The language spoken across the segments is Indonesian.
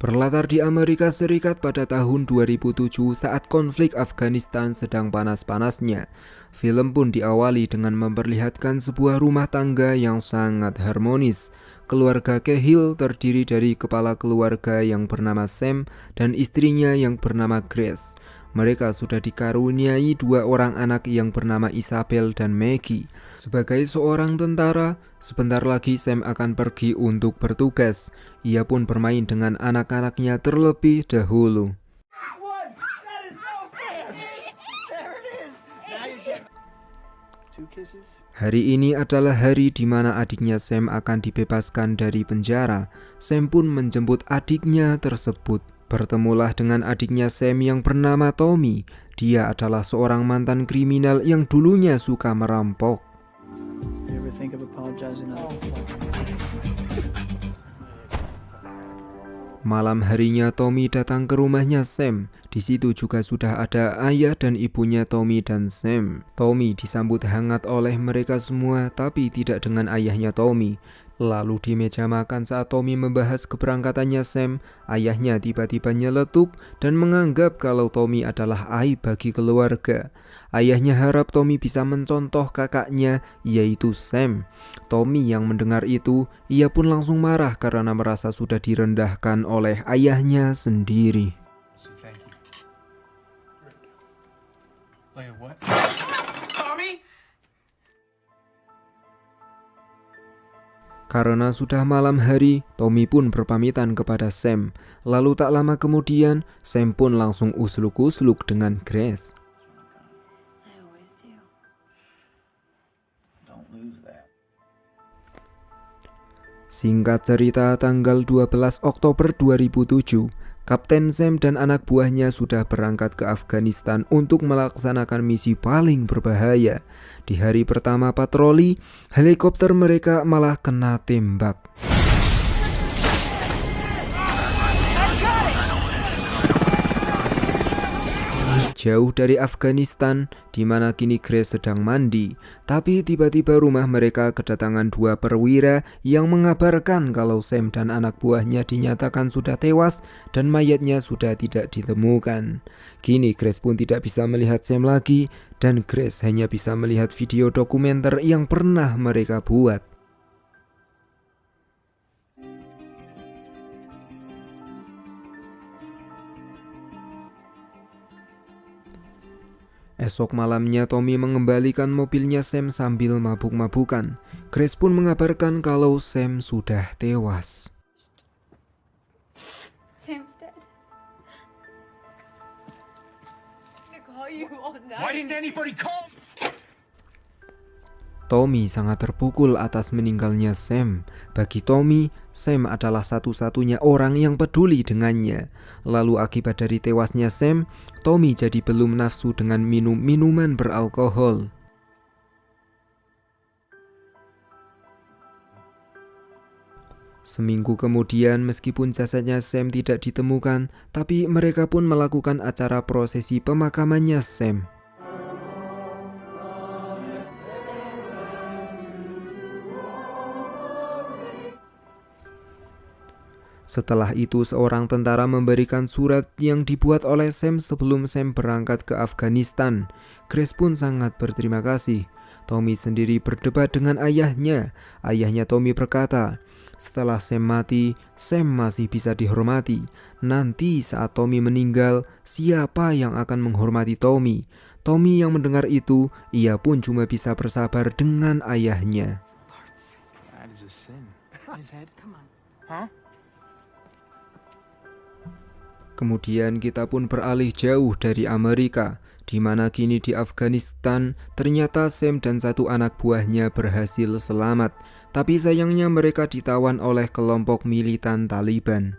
Berlatar di Amerika Serikat pada tahun 2007 saat konflik Afghanistan sedang panas-panasnya. Film pun diawali dengan memperlihatkan sebuah rumah tangga yang sangat harmonis. Keluarga Cahill terdiri dari kepala keluarga yang bernama Sam dan istrinya yang bernama Grace. Mereka sudah dikaruniai dua orang anak yang bernama Isabel dan Maggie. Sebagai seorang tentara, sebentar lagi Sam akan pergi untuk bertugas. Ia pun bermain dengan anak-anaknya terlebih dahulu. Hari ini adalah hari di mana adiknya Sam akan dibebaskan dari penjara. Sam pun menjemput adiknya tersebut. Bertemulah dengan adiknya Sam yang bernama Tommy. Dia adalah seorang mantan kriminal yang dulunya suka merampok. Malam harinya Tommy datang ke rumahnya Sam. Di situ juga sudah ada ayah dan ibunya Tommy dan Sam. Tommy disambut hangat oleh mereka semua, tapi tidak dengan ayahnya Tommy. Lalu di meja makan saat Tommy membahas keberangkatannya Sam, ayahnya tiba-tiba nyeletuk dan menganggap kalau Tommy adalah aib bagi keluarga. Ayahnya harap Tommy bisa mencontoh kakaknya, yaitu Sam. Tommy yang mendengar itu, ia pun langsung marah karena merasa sudah direndahkan oleh ayahnya sendiri. Karena sudah malam hari, Tommy pun berpamitan kepada Sam. Lalu tak lama kemudian, Sam pun langsung usluk-usluk dengan Grace. Singkat cerita, tanggal 12 Oktober 2007, Kapten Sam dan anak buahnya sudah berangkat ke Afghanistan untuk melaksanakan misi paling berbahaya. Di hari pertama patroli, helikopter mereka malah kena tembak. Jauh dari Afghanistan, di mana kini Grace sedang mandi, tapi tiba-tiba rumah mereka kedatangan dua perwira yang mengabarkan kalau Sam dan anak buahnya dinyatakan sudah tewas dan mayatnya sudah tidak ditemukan. Kini Grace pun tidak bisa melihat Sam lagi, dan Grace hanya bisa melihat video dokumenter yang pernah mereka buat. Esok malamnya Tommy mengembalikan mobilnya Sam sambil mabuk-mabukan. Grace pun mengabarkan kalau Sam sudah tewas. Sam's dead. I call you all night. Why didn't anybody call? Tommy sangat terpukul atas meninggalnya Sam. Bagi Tommy, Sam adalah satu-satunya orang yang peduli dengannya. Lalu akibat dari tewasnya Sam, Tommy jadi belum nafsu dengan minum minuman beralkohol. Seminggu kemudian, meskipun jasadnya Sam tidak ditemukan, tapi mereka pun melakukan acara prosesi pemakamannya Sam. Setelah itu, seorang tentara memberikan surat yang dibuat oleh Sam sebelum Sam berangkat ke Afghanistan. Grace pun sangat berterima kasih. Tommy sendiri berdebat dengan ayahnya. Ayahnya Tommy berkata, setelah Sam mati, Sam masih bisa dihormati. Nanti saat Tommy meninggal, siapa yang akan menghormati Tommy? Tommy yang mendengar itu, ia pun cuma bisa bersabar dengan ayahnya. Kemudian kita pun beralih jauh dari Amerika, di mana kini di Afghanistan ternyata Sam dan satu anak buahnya berhasil selamat. Tapi sayangnya mereka ditawan oleh kelompok militan Taliban.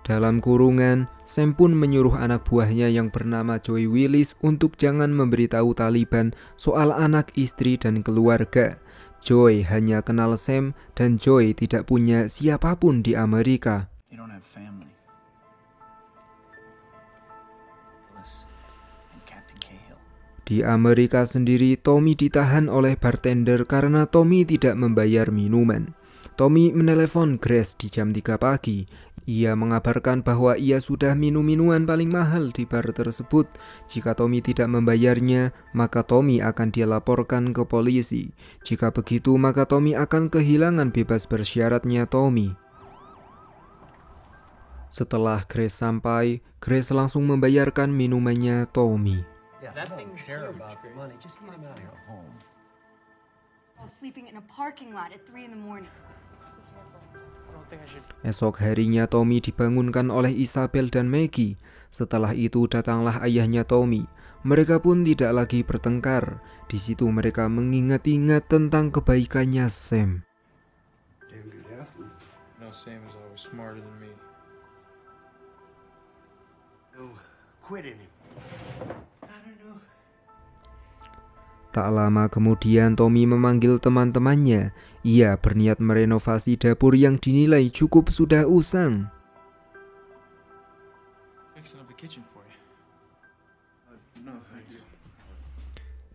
Dalam kurungan, Sam pun menyuruh anak buahnya yang bernama Joy Willis untuk jangan memberitahu Taliban soal anak, istri, dan keluarga. Joy hanya kenal Sam dan Joy tidak punya siapapun di Amerika. Di Amerika sendiri, Tommy ditahan oleh bartender karena Tommy tidak membayar minuman. Tommy menelepon Grace di jam 3 pagi. Ia mengabarkan bahwa ia sudah minum minuman paling mahal di bar tersebut. Jika Tommy tidak membayarnya, maka Tommy akan dilaporkan ke polisi. Jika begitu, maka Tommy akan kehilangan bebas bersyaratnya Tommy. Setelah Grace sampai, Grace langsung membayarkan minumannya Tommy. Yeah, I don't care about the money. Just get him out of your home. I was sleeping in a parking lot at 3 in the morning. Esok harinya Tommy dibangunkan oleh Isabel dan Maggie. Setelah itu datanglah ayahnya Tommy. Mereka pun tidak lagi bertengkar. Di situ mereka mengingat-ingat tentang kebaikannya Sam. Damn good athlete. No, Sam is always smarter than me. No, quit in him. I don't know. Tak lama kemudian Tommy memanggil teman-temannya. Ia berniat merenovasi dapur yang dinilai cukup sudah usang. Fixing up the kitchen for you. No, thank you.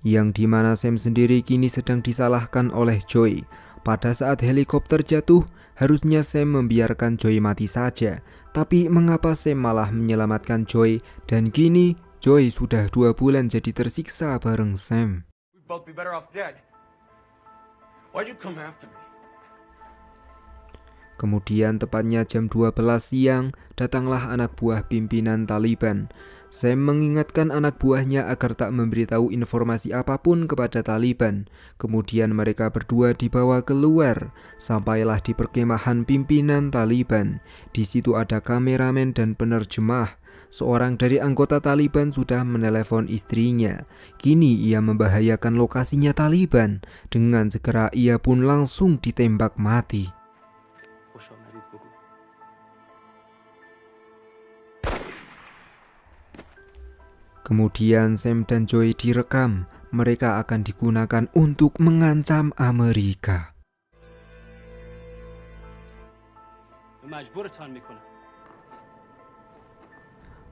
Yang dimana Sam sendiri kini sedang disalahkan oleh Joy. Pada saat helikopter jatuh, harusnya Sam membiarkan Joy mati saja. Tapi mengapa Sam malah menyelamatkan Joy? Dan kini Joy sudah 2 bulan jadi tersiksa bareng Sam. We'd both be better off dead. Why'd you come after me? Kemudian tepatnya jam 12 siang, datanglah anak buah pimpinan Taliban. Sam mengingatkan anak buahnya agar tak memberitahu informasi apapun kepada Taliban. Kemudian mereka berdua dibawa keluar, sampailah di perkemahan pimpinan Taliban. Di situ ada kameramen dan penerjemah. Seorang dari anggota Taliban sudah menelepon istrinya. Kini ia membahayakan lokasinya Taliban. Dengan segera ia pun langsung ditembak mati. Kemudian Sam dan Joy direkam. Mereka akan digunakan untuk mengancam Amerika.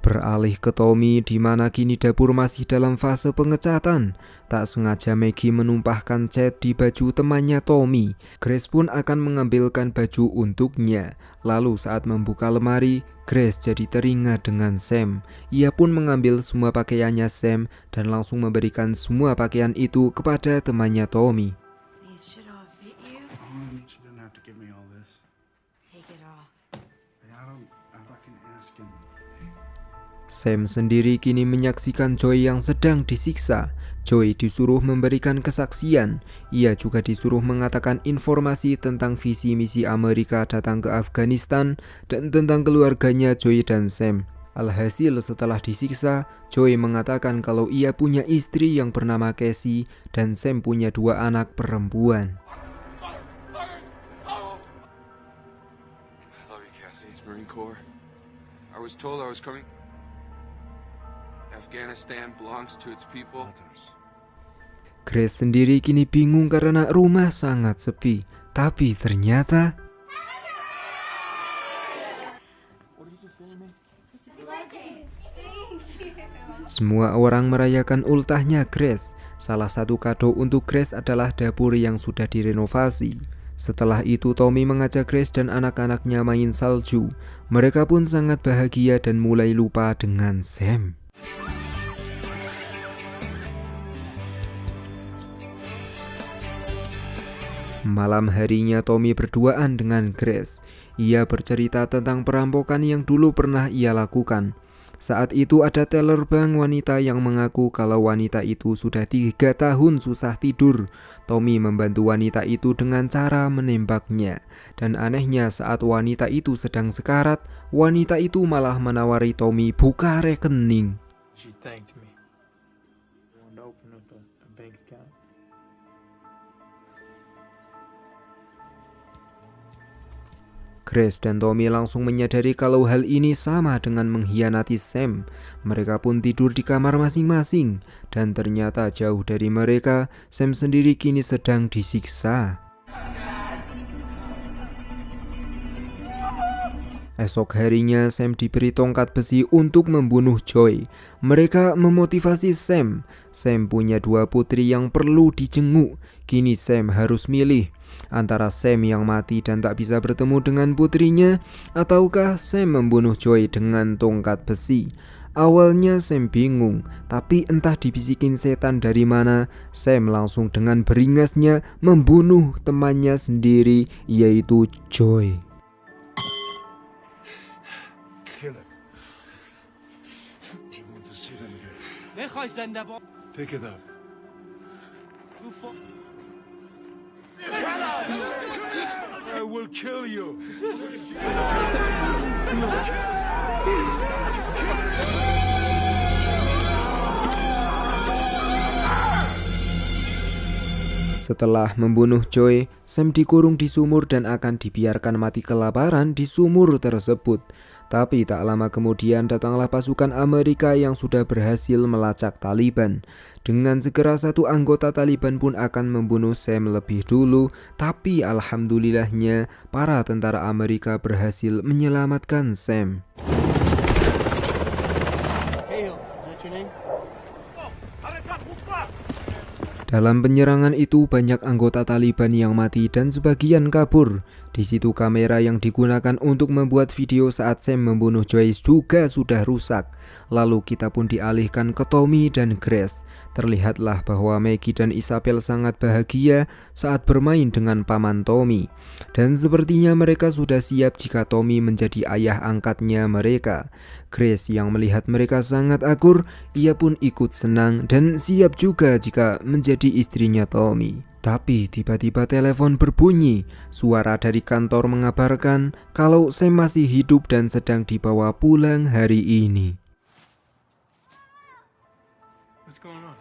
Beralih ke Tommy, di mana kini dapur masih dalam fase pengecatan. Tak sengaja Maggie menumpahkan cat di baju temannya Tommy. Grace pun akan mengambilkan baju untuknya. Lalu saat membuka lemari, Grace jadi teringat dengan Sam. Ia pun mengambil semua pakaiannya Sam dan langsung memberikan semua pakaian itu kepada temannya Tommy. These should all fit you. She doesn't have to give me all this. Take it off. I'm fucking asking. Sam sendiri kini menyaksikan Joy yang sedang disiksa. Joy disuruh memberikan kesaksian. Ia juga disuruh mengatakan informasi tentang visi misi Amerika datang ke Afghanistan dan tentang keluarganya Joy dan Sam. Alhasil setelah disiksa, Joy mengatakan kalau ia punya istri yang bernama Cassie dan Sam punya 2 anak perempuan. I love you, Cassie. It's Marine Corps. I was told I was coming. Afghanistan belongs to its people. Grace sendiri kini bingung karena rumah sangat sepi. Tapi ternyata semua orang merayakan ultahnya Grace. Salah satu kado untuk Grace adalah dapur yang sudah direnovasi. Setelah itu Tommy mengajak Grace dan anak-anaknya main salju. Mereka pun sangat bahagia dan mulai lupa dengan Sam. Malam harinya Tommy berduaan dengan Grace. Ia bercerita tentang perampokan yang dulu pernah ia lakukan. Saat itu ada teller bank wanita yang mengaku kalau wanita itu sudah 3 tahun susah tidur. Tommy membantu wanita itu dengan cara menembaknya. Dan anehnya saat wanita itu sedang sekarat, wanita itu malah menawari Tommy buka rekening. She thanked me. I wanted to open up a bank account. Grace dan Tommy langsung menyadari kalau hal ini sama dengan mengkhianati Sam. Mereka pun tidur di kamar masing-masing. Dan ternyata jauh dari mereka, Sam sendiri kini sedang disiksa. Esok harinya Sam diberi tongkat besi untuk membunuh Joy. Mereka memotivasi Sam. Sam punya 2 putri yang perlu dijenguk. Kini Sam harus milih antara Sam yang mati dan tak bisa bertemu dengan putrinya, ataukah Sam membunuh Joy dengan tongkat besi. Awalnya Sam bingung, tapi entah dibisikin setan dari mana, Sam langsung dengan beringasnya membunuh temannya sendiri, yaitu Joy. Kill it. I want to see them again. Pick it up. I will kill you. Setelah membunuh Joy, Sam dikurung di sumur dan akan dibiarkan mati kelaparan di sumur tersebut. Tapi tak lama kemudian datanglah pasukan Amerika yang sudah berhasil melacak Taliban. Dengan segera satu anggota Taliban pun akan membunuh Sam lebih dulu, tapi alhamdulillahnya para tentara Amerika berhasil menyelamatkan Sam. Dalam penyerangan itu banyak anggota Taliban yang mati dan sebagian kabur. Di situ kamera yang digunakan untuk membuat video saat Sam membunuh Joy juga sudah rusak. Lalu kita pun dialihkan ke Tommy dan Grace. Terlihatlah bahwa Maggie dan Isabel sangat bahagia saat bermain dengan paman Tommy. Dan sepertinya mereka sudah siap jika Tommy menjadi ayah angkatnya mereka. Grace yang melihat mereka sangat akur, ia pun ikut senang dan siap juga jika menjadi istrinya Tommy. Tapi tiba-tiba telepon berbunyi. Suara dari kantor mengabarkan kalau Sam masih hidup dan sedang dibawa pulang hari ini. What's going on?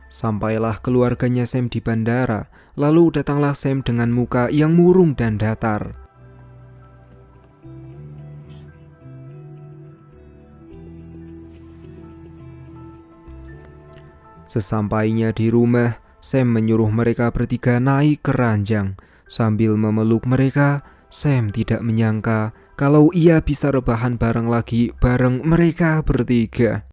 Sampailah keluarganya Sam di bandara. Lalu datanglah Sam dengan muka yang murung dan datar. Sesampainya di rumah, Sam menyuruh mereka bertiga naik ke ranjang. Sambil memeluk mereka, Sam tidak menyangka kalau ia bisa rebahan bareng lagi bareng mereka bertiga.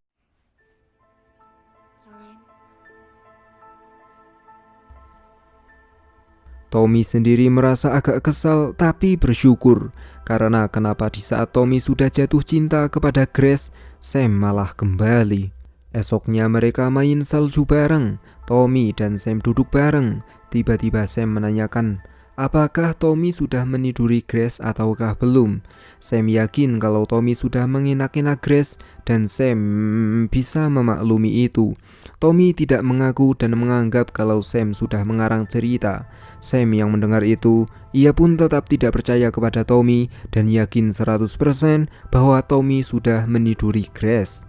Tommy sendiri merasa agak kesal tapi bersyukur karena kenapa di saat Tommy sudah jatuh cinta kepada Grace, Sam malah kembali. Esoknya mereka main salju bareng. Tommy dan Sam duduk bareng. Tiba-tiba Sam menanyakan, apakah Tommy sudah meniduri Grace ataukah belum? Sam yakin kalau Tommy sudah mengenak-enak Grace dan Sam bisa memaklumi itu. Tommy tidak mengaku dan menganggap kalau Sam sudah mengarang cerita. Sam yang mendengar itu, ia pun tetap tidak percaya kepada Tommy dan yakin 100% bahwa Tommy sudah meniduri Grace.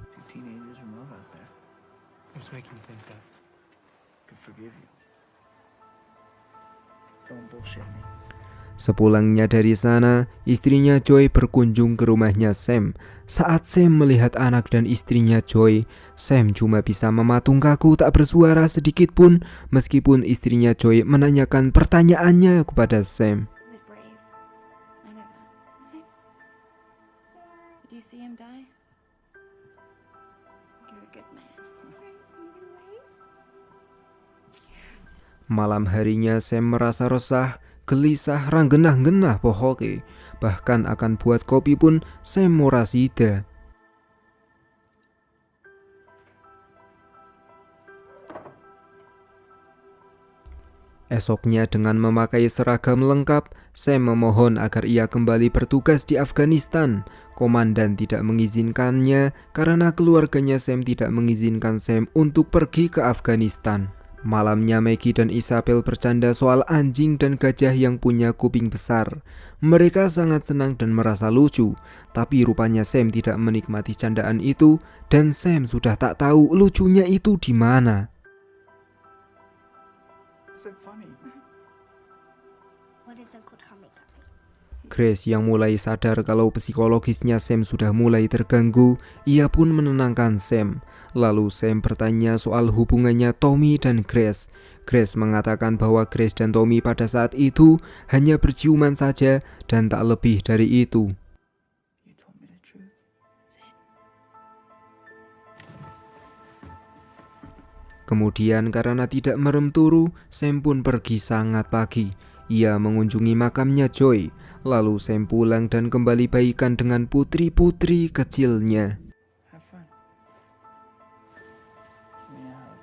What's making you think that? To forgive you. Don't bullshit me. Sepulangnya dari sana, istrinya Joy berkunjung ke rumahnya Sam. Saat Sam melihat anak dan istrinya Joy, Sam cuma bisa mematung kaku tak bersuara sedikit pun, meskipun istrinya Joy menanyakan pertanyaannya kepada Sam. He was brave. I know that. Did you see him die? You're a good man. Malam harinya Sam merasa resah, gelisah, ranggenah-genah pohoke. Bahkan akan buat kopi pun Sam ora sida. Esoknya dengan memakai seragam lengkap, Sam memohon agar ia kembali bertugas di Afghanistan. Komandan tidak mengizinkannya karena keluarganya Sam tidak mengizinkan Sam untuk pergi ke Afghanistan. Malamnya Maggie dan Isabel bercanda soal anjing dan gajah yang punya kuping besar. Mereka sangat senang dan merasa lucu, tapi rupanya Sam tidak menikmati candaan itu dan Sam sudah tak tahu lucunya itu di mana. Is it funny? What is Uncle Tommy got? Grace yang mulai sadar kalau psikologisnya Sam sudah mulai terganggu, ia pun menenangkan Sam. Lalu Sam bertanya soal hubungannya Tommy dan Grace. Grace mengatakan bahwa Grace dan Tommy pada saat itu hanya berciuman saja dan tak lebih dari itu. You told me the truth. Kemudian karena tidak merem turu, Sam pun pergi sangat pagi. Ia mengunjungi makamnya Joy. Lalu Sam pulang dan kembali baikan dengan putri-putri kecilnya. Have fun. Yeah.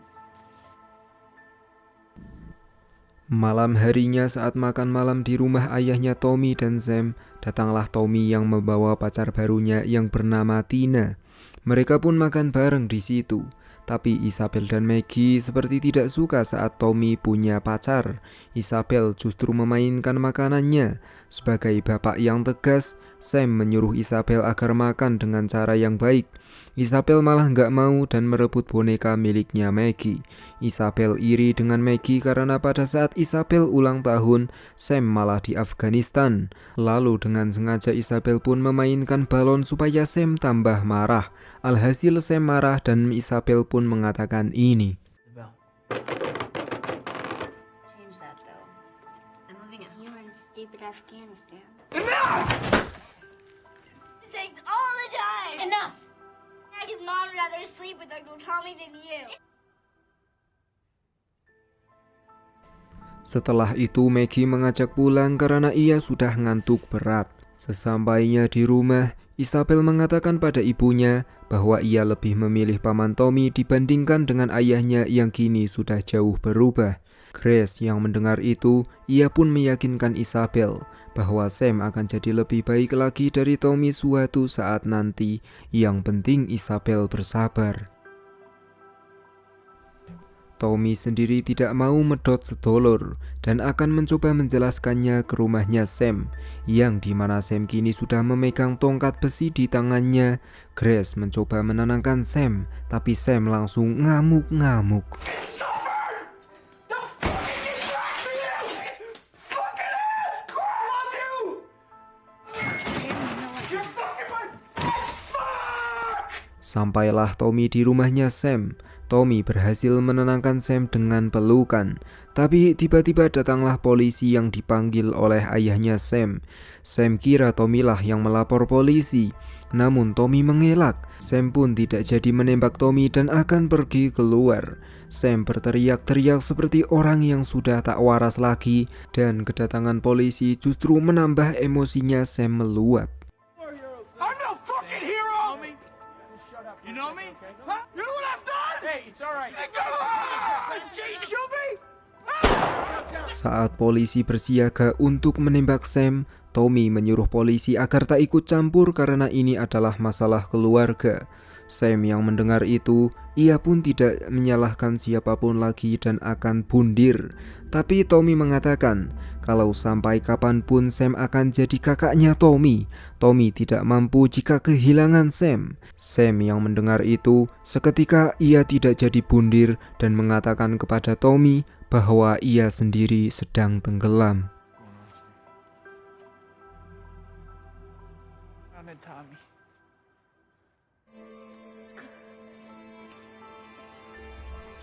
Malam harinya saat makan malam di rumah ayahnya Tommy dan Sam, datanglah Tommy yang membawa pacar barunya yang bernama Tina. Mereka pun makan bareng di situ. Tapi Isabel dan Maggie seperti tidak suka saat Tommy punya pacar. Isabel justru memainkan makanannya. Sebagai bapak yang tegas, Sam menyuruh Isabel agar makan dengan cara yang baik. Isabel malah nggak mau dan merebut boneka miliknya Maggie. Isabel iri dengan Maggie karena pada saat Isabel ulang tahun, Sam malah di Afghanistan. Lalu dengan sengaja Isabel pun memainkan balon supaya Sam tambah marah. Alhasil Sam marah dan Isabel pun mengatakan ini. Isabel. Change that though. I'm living at home. You were in stupid Afghanistan. Enough! It takes all the time. Enough! His mom would rather sleep with Uncle Tommy than you. Setelah itu Maggie mengajak pulang karena ia sudah ngantuk berat. Sesampainya di rumah, Isabel mengatakan pada ibunya bahwa ia lebih memilih paman Tommy dibandingkan dengan ayahnya yang kini sudah jauh berubah. Grace yang mendengar itu, ia pun meyakinkan Isabel bahwa Sam akan jadi lebih baik lagi dari Tommy suatu saat nanti. Yang penting Isabel bersabar. Tommy sendiri tidak mau medot sedolor dan akan mencoba menjelaskannya ke rumahnya Sam, yang dimana Sam kini sudah memegang tongkat besi di tangannya. Grace mencoba menenangkan Sam, tapi Sam langsung ngamuk-ngamuk. Sampailah Tommy di rumahnya Sam. Tommy berhasil menenangkan Sam dengan pelukan. Tapi tiba-tiba datanglah polisi yang dipanggil oleh ayahnya Sam. Sam kira Tommy lah yang melapor polisi. Namun Tommy mengelak. Sam pun tidak jadi menembak Tommy dan akan pergi keluar. Sam berteriak-teriak seperti orang yang sudah tak waras lagi. Dan kedatangan polisi justru menambah emosinya Sam meluap. I'm no fucking hero! You know me? Huh? You know what I've done? Hey, it's alright. Jesus, you me? Saat polisi bersiaga untuk menembak Sam, Tommy menyuruh polisi agar tak ikut campur karena ini adalah masalah keluarga. Sam yang mendengar itu, ia pun tidak menyalahkan siapapun lagi dan akan bundir. Tapi Tommy mengatakan, kalau sampai kapanpun Sam akan jadi kakaknya Tommy. Tommy tidak mampu jika kehilangan Sam. Sam yang mendengar itu, seketika ia tidak jadi bundir dan mengatakan kepada Tommy bahwa ia sendiri sedang tenggelam. I'm in Tommy.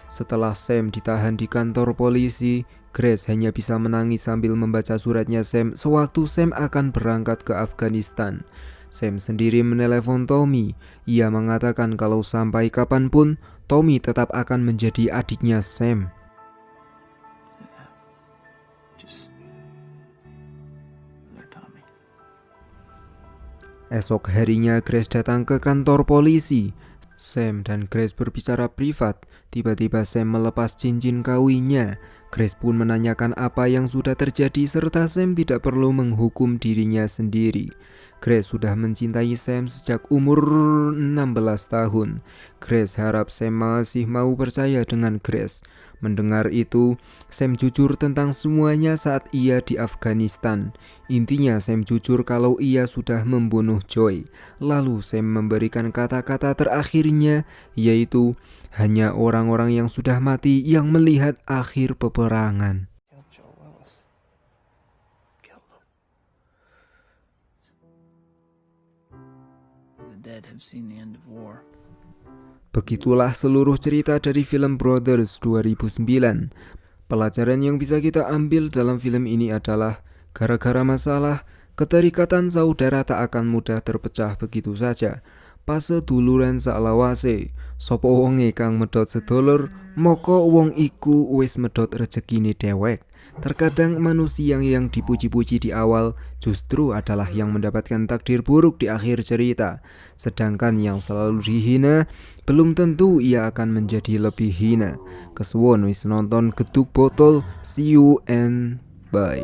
Setelah Sam ditahan di kantor polisi, Grace hanya bisa menangis sambil membaca suratnya Sam sewaktu Sam akan berangkat ke Afghanistan. Sam sendiri menelepon Tommy. Ia mengatakan kalau sampai kapanpun, Tommy tetap akan menjadi adiknya Sam. Just another Tommy. Esok harinya Grace datang ke kantor polisi. Sam dan Grace berbicara privat. Tiba-tiba Sam melepas cincin kawinnya. Grace pun menanyakan apa yang sudah terjadi serta Sam tidak perlu menghukum dirinya sendiri. Grace sudah mencintai Sam sejak umur 16 tahun. Grace harap Sam masih mau percaya dengan Grace. Mendengar itu, Sam jujur tentang semuanya saat ia di Afghanistan. Intinya Sam jujur kalau ia sudah membunuh Joy. Lalu Sam memberikan kata-kata terakhirnya, yaitu hanya orang-orang yang sudah mati yang melihat akhir peperangan. Killed Joe Willis. Killed him. dead have seen the end of war. Begitulah seluruh cerita dari film Brothers 2009. Pelajaran yang bisa kita ambil dalam film ini adalah gara-gara masalah, keterikatan saudara tak akan mudah terpecah begitu saja. Pase duluran saklawase, sapa wonge kang medhot sedulur, moko wong iku wis medhot rezekine dhewek. Terkadang manusia yang dipuji-puji di awal justru adalah yang mendapatkan takdir buruk di akhir cerita. Sedangkan yang selalu dihina, belum tentu ia akan menjadi lebih hina. Kesuwun wis nonton Gedug Botol, see you and bye.